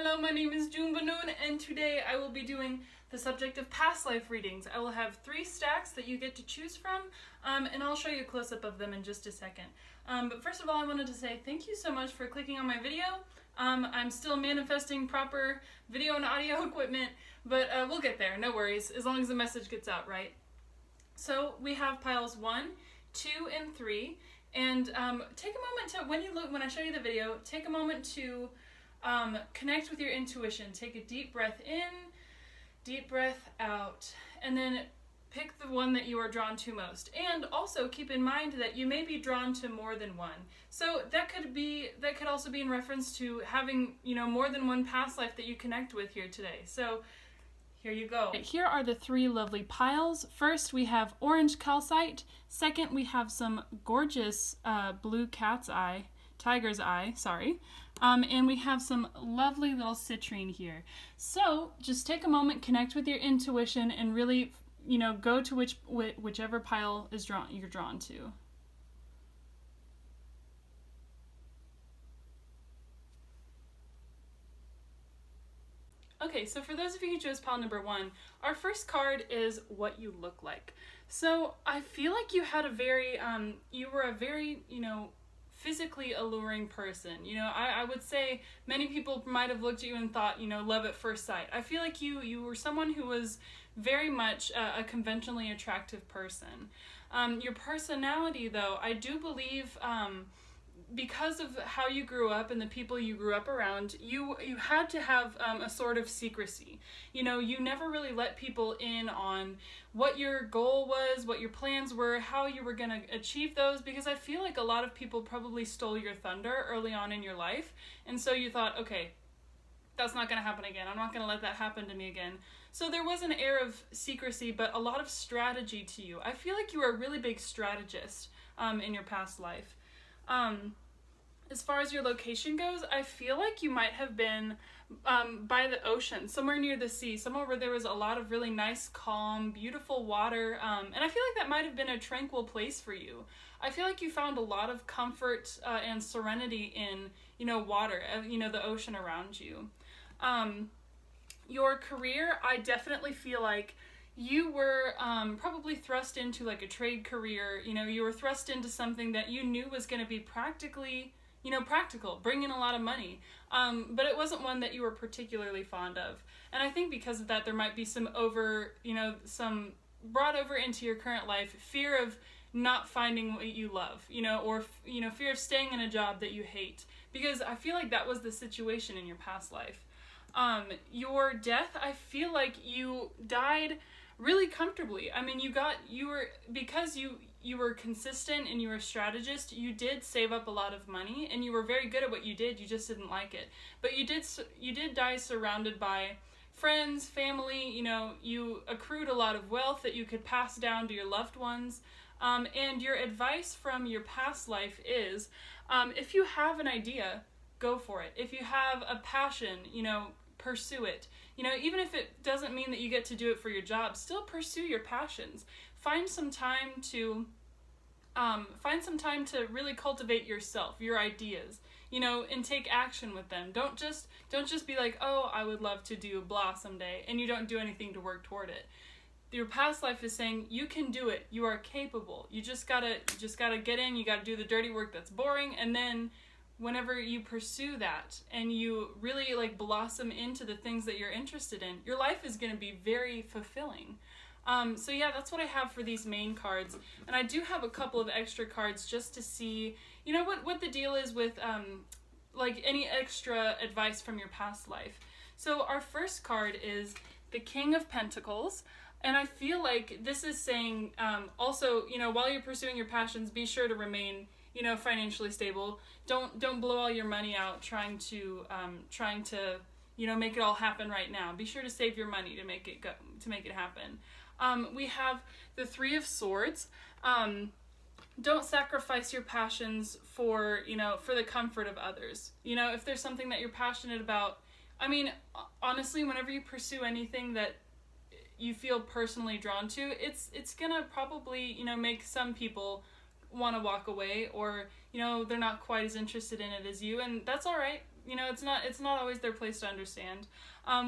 Hello, my name is June Banoon, and today I will be doing the subject of past life readings. I will have 3 stacks that you get to choose from, and I'll show you a close-up of them in just a second. But first of all, I wanted to say thank you so much for clicking on my video. I'm still manifesting proper video and audio equipment, but we'll get there, no worries, as long as the message gets out right. So we have piles 1, 2, and 3, and take a moment to, when I show you the video, take a moment to connect with your intuition. Take a deep breath in, deep breath out, and then pick the one that you are drawn to most. And also keep in mind that you may be drawn to more than one. So that could also be in reference to having, more than one past life that you connect with here today. So here you go. Here are the 3 lovely piles. First, we have orange calcite. Second, we have some gorgeous blue tiger's eye, sorry. And we have some lovely little citrine here. So just take a moment, connect with your intuition, and really, go to whichever pile you're drawn to. Okay, so for those of you who chose pile number 1, our first card is what you look like. So I feel like you had you were a very, physically alluring person. I would say many people might have looked at you and thought, love at first sight. I feel like you were someone who was very much a conventionally attractive person. Your personality, though, I do believe, because of how you grew up and the people you grew up around, you had to have a sort of secrecy. You never really let people in on what your goal was, what your plans were, how you were going to achieve those, because I feel like a lot of people probably stole your thunder early on in your life, and so you thought, okay, that's not going to happen again. I'm not going to let that happen to me again. So there was an air of secrecy, but a lot of strategy to you. I feel like you were a really big strategist in your past life. As far as your location goes, I feel like you might have been by the ocean, somewhere near the sea, somewhere where there was a lot of really nice, calm, beautiful water, and I feel like that might have been a tranquil place for you. I feel like you found a lot of comfort and serenity in, water, the ocean around you. Your career, I definitely feel like you were probably thrust into like a trade career. You were thrust into something that you knew was going to be practical, bring in a lot of money, but it wasn't one that you were particularly fond of. And I think because of that, there might be some brought over into your current life, fear of not finding what you love, or fear of staying in a job that you hate, because I feel like that was the situation in your past life. Your death, I feel like you died really comfortably. I mean, because you were consistent and you were a strategist, you did save up a lot of money and you were very good at what you did, you just didn't like it. But you did die surrounded by friends, family, you accrued a lot of wealth that you could pass down to your loved ones. And your advice from your past life is, if you have an idea, go for it. If you have a passion, pursue it. Even if it doesn't mean that you get to do it for your job, still pursue your passions. Find some time to really cultivate yourself, your ideas, and take action with them. Don't just be like, oh, I would love to do blah someday, and you don't do anything to work toward it. Your past life is saying you can do it. You are capable. You just gotta get in. You gotta do the dirty work that's boring, and then whenever you pursue that and you really blossom into the things that you're interested in, your life is going to be very fulfilling. So yeah, that's what I have for these main cards. And I do have a couple of extra cards just to see, what the deal is with any extra advice from your past life. So our first card is the King of Pentacles. And I feel like this is saying, also, while you're pursuing your passions, be sure to remain financially stable. Don't blow all your money out trying to make it all happen right now. Be sure to save your money to make it happen. We have the 3 of Swords. Don't sacrifice your passions for the comfort of others. If there's something that you're passionate about, I mean, honestly, whenever you pursue anything that you feel personally drawn to, it's gonna probably, make some people want to walk away, or they're not quite as interested in it as you, and that's all right. it's not always their place to understand.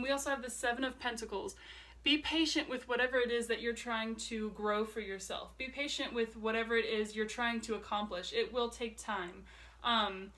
We also have the Seven of Pentacles. Be patient with whatever it is that you're trying to grow for yourself. Be patient with whatever it is you're trying to accomplish. It will take time. And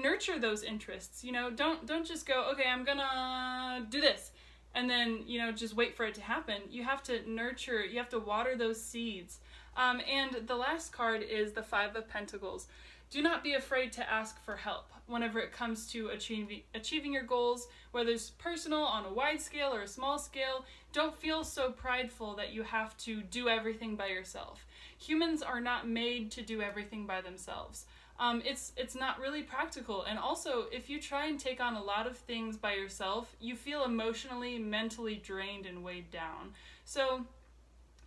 nurture those interests. Don't just go, okay, I'm gonna do this, and then just wait for it to happen. You have to nurture. You have to water those seeds. And the last card is the Five of Pentacles. Do not be afraid to ask for help whenever it comes to achieving your goals, whether it's personal, on a wide scale or a small scale. Don't feel so prideful that you have to do everything by yourself. Humans are not made to do everything by themselves. It's not really practical. And also, if you try and take on a lot of things by yourself, you feel emotionally, mentally drained and weighed down. So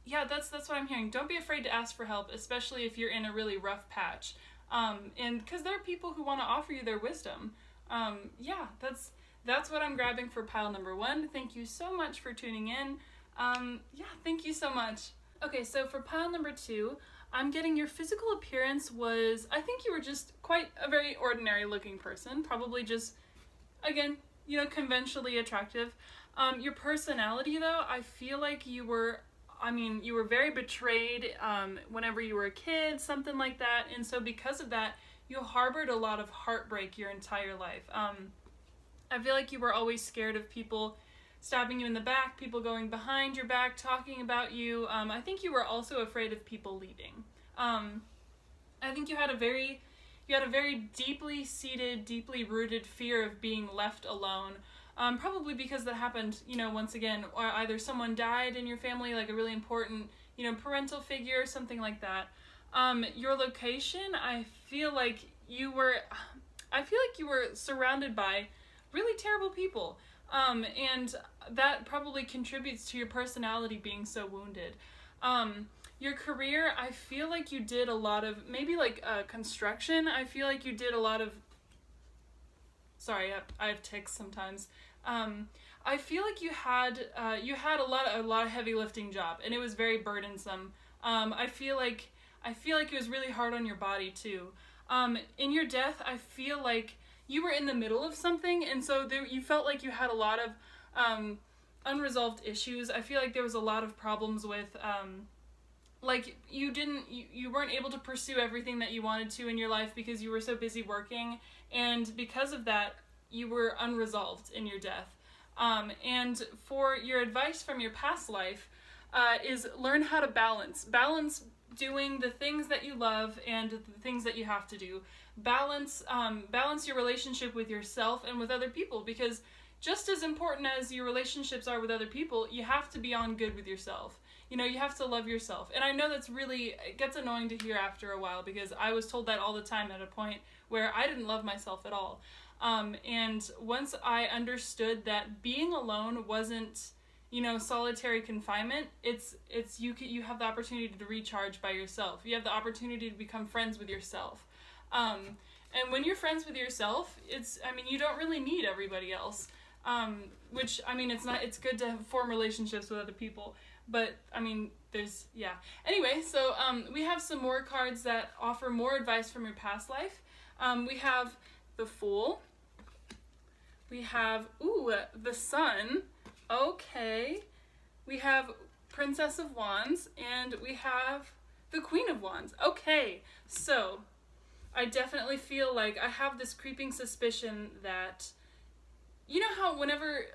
yeah, that's what I'm hearing. Don't be afraid to ask for help, especially if you're in a really rough patch. And because there are people who want to offer you their wisdom. Yeah, that's what I'm grabbing for pile number 1. Thank you so much for tuning in. Yeah, thank you so much. Okay, so for pile number 2, I'm getting your physical appearance was, I think you were just quite a very ordinary looking person, probably just, again, conventionally attractive. Your personality though, I feel like you were very betrayed whenever you were a kid, something like that. And so because of that, you harbored a lot of heartbreak your entire life. I feel like you were always scared of people stabbing you in the back, people going behind your back, talking about you. I think you were also afraid of people leaving. I think you had a very deeply seated, deeply rooted fear of being left alone. Probably because that happened, once again, or either someone died in your family, like a really important, parental figure, or something like that. Your location, I feel like you were surrounded by really terrible people. And that probably contributes to your personality being so wounded. Your career, I feel like you did a lot of, maybe construction. I feel like you did a lot of, sorry, I have tics sometimes. I feel like you had a lot of heavy lifting job, and it was very burdensome. I feel like it was really hard on your body too. In your death, I feel like you were in the middle of something, and so you felt like you had a lot of unresolved issues. I feel like there was a lot of problems with you weren't able to pursue everything that you wanted to in your life because you were so busy working, and because of that, you were unresolved in your death. And for your advice from your past life is learn how to balance doing the things that you love and the things that you have to do. Balance your relationship with yourself and with other people, because just as important as your relationships are with other people, you have to be on good with yourself. You have to love yourself. And I know it gets annoying to hear after a while, because I was told that all the time at a point where I didn't love myself at all. And once I understood that being alone wasn't, solitary confinement, you have the opportunity to recharge by yourself. You have the opportunity to become friends with yourself. And when you're friends with yourself, you don't really need everybody else. It's good to form relationships with other people, but Anyway, so we have some more cards that offer more advice from your past life. We have the Fool. We have, the Sun. Okay. We have Princess of Wands, and we have the Queen of Wands. Okay, so I definitely feel like I have this creeping suspicion that, how whenever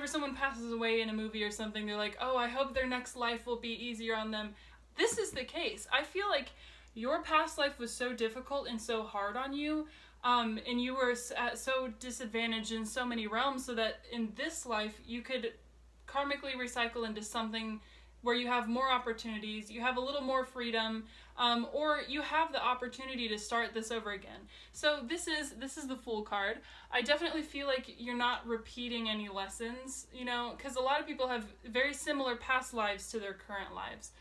someone passes away in a movie or something, they're like, oh, I hope their next life will be easier on them. This is the case. I feel like your past life was so difficult and so hard on you, and you were so disadvantaged in so many realms, so that in this life you could karmically recycle into something where you have more opportunities, you have a little more freedom, or you have the opportunity to start this over again. So this is the Fool card. I definitely feel like you're not repeating any lessons, because a lot of people have very similar past lives to their current lives.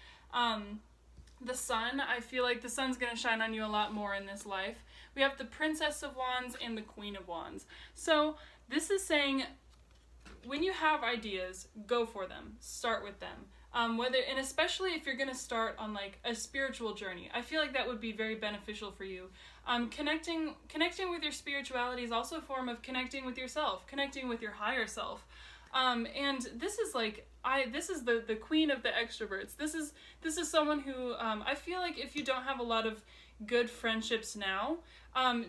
The Sun, I feel like the sun's going to shine on you a lot more in this life. We have the Princess of Wands and the Queen of Wands. So this is saying, when you have ideas, go for them. Start with them. And especially if you're going to start on a spiritual journey, I feel like that would be very beneficial for you. Connecting with your spirituality is also a form of connecting with yourself, connecting with your higher self. And this is like this is the queen of the extroverts. This is someone who I feel like if you don't have a lot of good friendships now,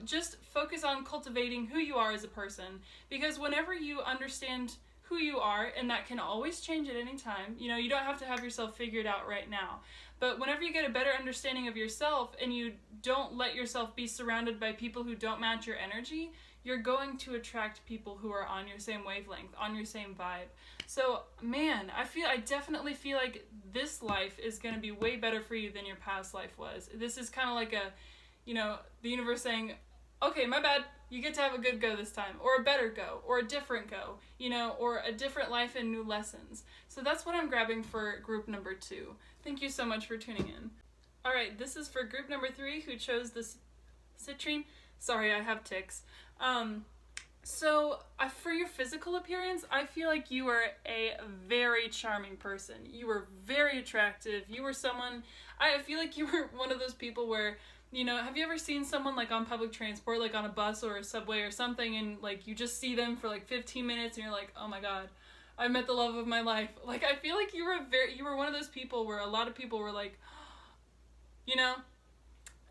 just focus on cultivating who you are as a person, because whenever you understand who you are, and that can always change at any time, you know, you don't have to have yourself figured out right now, but whenever you get a better understanding of yourself and you don't let yourself be surrounded by people who don't match your energy, you're going to attract people who are on your same wavelength, on your same vibe. So, man, I definitely feel like this life is going to be way better for you than your past life was. This is kind of like the universe saying, okay, my bad, you get to have a good go this time, or a better go, or a different go, or a different life and new lessons. So that's what I'm grabbing for group number 2. Thank you so much for tuning in. All right, this is for group number 3 who chose this citrine. Sorry, I have tics. For your physical appearance, I feel like you are a very charming person. You were very attractive. You were someone, I feel like you were one of those people where, have you ever seen someone like on public transport, like on a bus or a subway or something, and like you just see them for like 15 minutes and you're like, oh my god, I met the love of my life. Like, I feel like you were one of those people where a lot of people were like,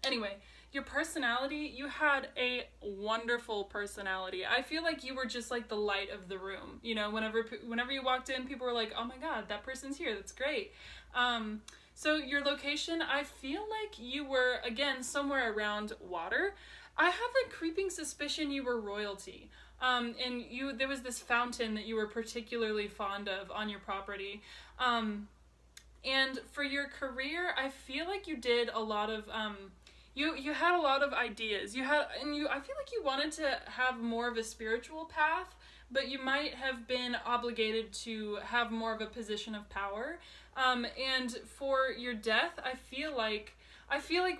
Anyway, your personality, you had a wonderful personality. I feel like you were just like the light of the room. Whenever you walked in, people were like, oh my god, that person's here, that's great. So your location, I feel like you were, again, somewhere around water. I have a creeping suspicion you were royalty. And there was this fountain that you were particularly fond of on your property. And for your career, I feel like you did a lot of, you had a lot of ideas. I feel like you wanted to have more of a spiritual path, but you might have been obligated to have more of a position of power. And for your death, I feel like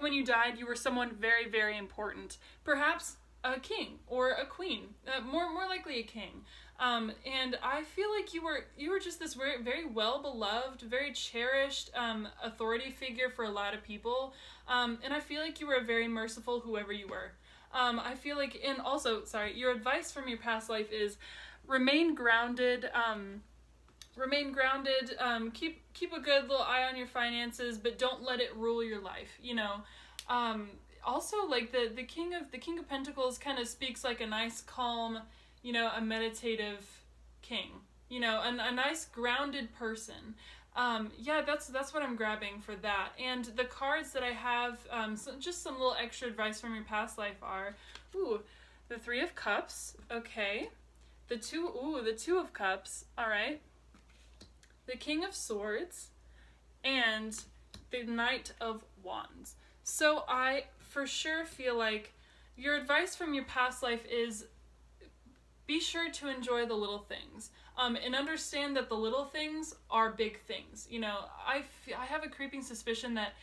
when you died, you were someone very, very important. Perhaps a king or a queen, more likely a king. And I feel like you were just this very, very well-beloved, very cherished authority figure for a lot of people. And I feel like you were a very merciful whoever you were. I feel like, and also, your advice from your past life is remain grounded, keep a good little eye on your finances, but don't let it rule your life, Also, like the King of Pentacles kind of speaks like a nice, calm, a meditative king, a nice grounded person. That's what I'm grabbing for that. And the cards that I have, just some little extra advice from your past life are, the 3 of Cups, okay, the 2 of Cups, all right, the King of Swords, and the Knight of Wands. So I for sure feel like your advice from your past life is be sure to enjoy the little things, and understand that the little things are big things. I have a creeping suspicion that,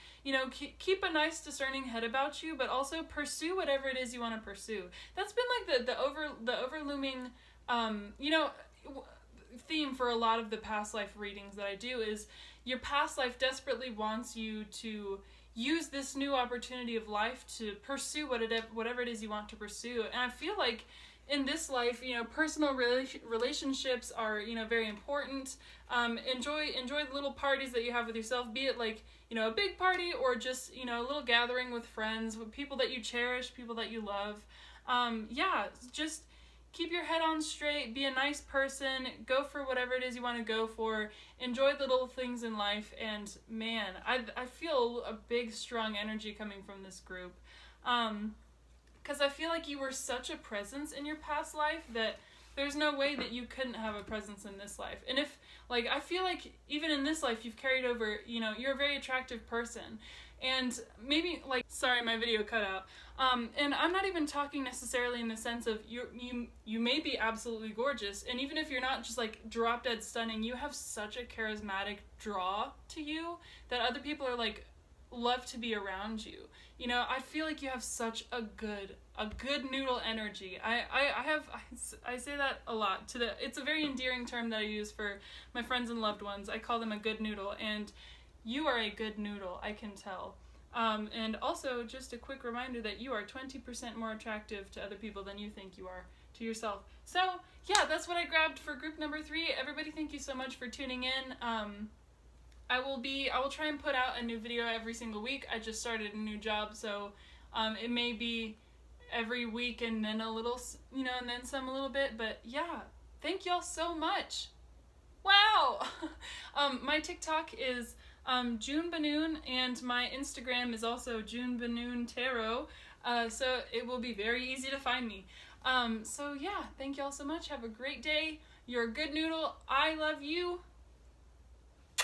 keep a nice discerning head about you, but also pursue whatever it is you want to pursue. That's been like the overlooming, theme for a lot of the past life readings that I do is your past life desperately wants you to use this new opportunity of life to pursue whatever it is you want to pursue. And I feel like in this life, personal relationships are, very important. Enjoy the little parties that you have with yourself, be it like, a big party or just, a little gathering with friends, with people that you cherish, people that you love. Just keep your head on straight, be a nice person, go for whatever it is you want to go for, enjoy the little things in life, and man, I feel a big, strong energy coming from this group. Because I feel like you were such a presence in your past life that there's no way that you couldn't have a presence in this life. And I feel like even in this life you've carried over, you're a very attractive person. And maybe, sorry, my video cut out. And I'm not even talking necessarily in the sense of you may be absolutely gorgeous, and even if you're not just drop dead stunning, you have such a charismatic draw to you that other people are love to be around you. I feel like you have such a good noodle energy. I say that a lot it's a very endearing term that I use for my friends and loved ones. I call them a good noodle, and you are a good noodle, I can tell. And also, just a quick reminder that you are 20% more attractive to other people than you think you are to yourself. So, yeah, that's what I grabbed for group number 3. Everybody, thank you so much for tuning in. I will try and put out a new video every single week. I just started a new job, so it may be every week and then a little, and then some a little bit. But yeah, thank y'all so much. Wow! My TikTok is June Banoon, and my Instagram is also June Banoon Tarot. So it will be very easy to find me. So yeah, thank y'all so much. Have a great day. You're a good noodle. I love you.